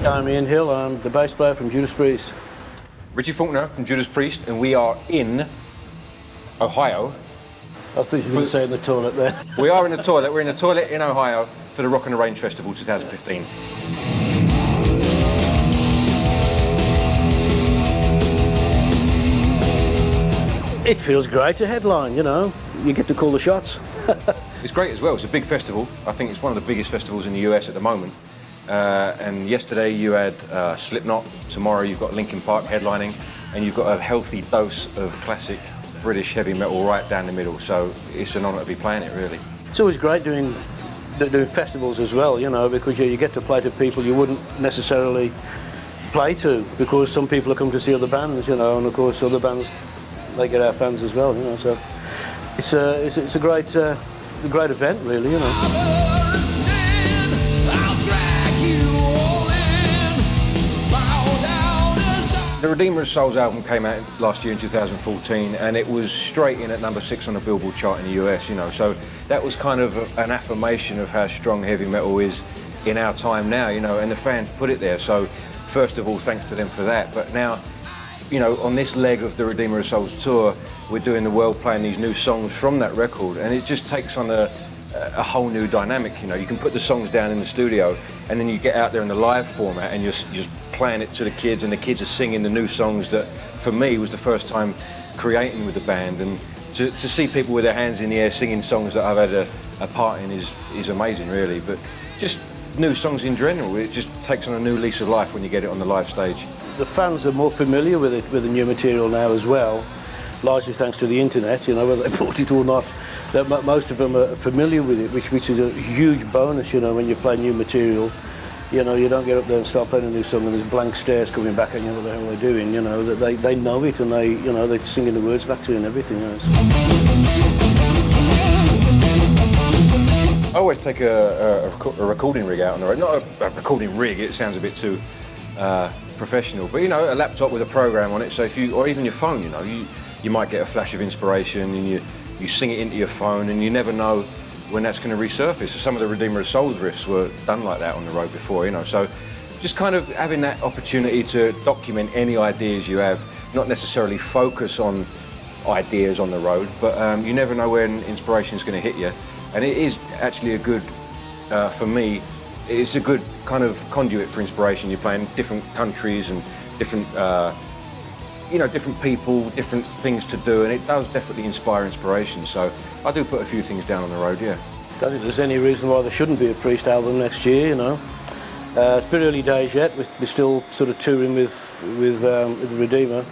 I'm Ian Hill, I'm the bass player from Judas Priest. Richie Faulkner from Judas Priest, and we are in Ohio. I think you were going to say in the toilet there. We are in the toilet. We're in the toilet in Ohio for the Rock and the Range Festival 2015. It feels great to headline, you know. You get to call the shots. It's great as well. It's a big festival. I think it's one of the biggest festivals in the US at the moment. And yesterday you had Slipknot. Tomorrow you've got Linkin Park headlining, and you've got a healthy dose of classic British heavy metal right down the middle. So it's an honour to be playing it, really. It's always great doing festivals as well, you know, because you get to play to people you wouldn't necessarily play to, because some people are coming to see other bands, you know, and of course other bands, they get our fans as well, you know. So it's a great event, really, you know. The Redeemer of Souls album came out last year in 2014, and it was straight in at number 6 on the Billboard chart in the US, you know, so that was kind of an affirmation of how strong heavy metal is in our time now, you know, and the fans put it there. So first of all, thanks to them for that. But now, you know, on this leg of the Redeemer of Souls tour, we're doing the world playing these new songs from that record, and it just takes on a whole new dynamic, you know. You can put the songs down in the studio, and then you get out there in the live format, and you're just playing it to the kids, and the kids are singing the new songs that, for me, was the first time creating with the band. And to see people with their hands in the air singing songs that I've had a part in is amazing, really. But just new songs in general, it just takes on a new lease of life when you get it on the live stage. The fans are more familiar with it, with the new material now as well, largely thanks to the internet, you know, whether they bought it or not. That most of them are familiar with it, which is a huge bonus, you know, when you play new material. You know, you don't get up there and start playing a new song and there's blank stares coming back and you know what the hell they're doing, you know, that they know it, and they're singing the words back to you and everything else. I always take a recording rig out on the road. Not a recording rig, it sounds a bit too professional, but you know, a laptop with a program on it, so or even your phone, you know, you might get a flash of inspiration and you sing it into your phone, and you never know when that's going to resurface. So some of the Redeemer of Souls riffs were done like that on the road before, you know. So just kind of having that opportunity to document any ideas you have, not necessarily focus on ideas on the road, but you never know when inspiration is going to hit you. And it is actually a good, for me, it's a good kind of conduit for inspiration. You're playing different countries and different, you know, different people, different things to do, and it does definitely inspire inspiration. So I do put a few things down on the road, yeah. I don't think there's any reason why there shouldn't be a Priest album next year, you know. It's a bit early days yet. We're still sort of touring with the Redeemer.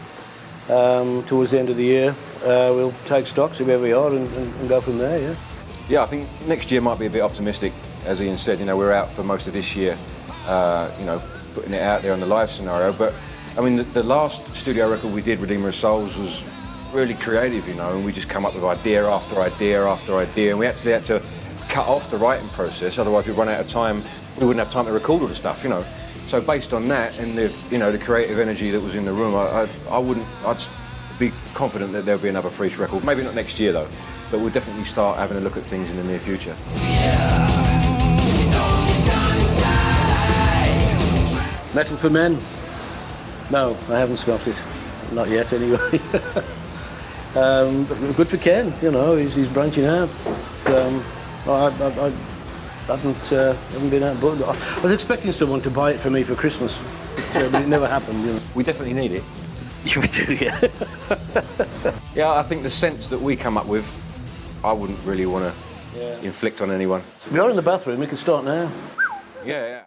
Towards the end of the year, we'll take stock, see where we are, and go from there, yeah. Yeah, I think next year might be a bit optimistic. As Ian said, you know, we're out for most of this year, you know, putting it out there on the live scenario. But I mean, the last studio record we did, Redeemer of Souls, was really creative, you know, and we just come up with idea after idea after idea, and we actually had to cut off the writing process, otherwise we'd run out of time. We wouldn't have time to record all the stuff, you know. So based on that and the creative energy that was in the room, I'd be confident that there'll be another Priest record. Maybe not next year though, but we'll definitely start having a look at things in the near future. Metal for Men? No, I haven't smelt it. Not yet, anyway. Good for Ken, you know, he's branching out. I haven't been out, but I was expecting someone to buy it for me for Christmas, but it never happened, you know. We definitely need it. We do, yeah. Yeah, I think the sense that we come up with, I wouldn't really want to inflict on anyone. We are in the bathroom, we can start now. Yeah.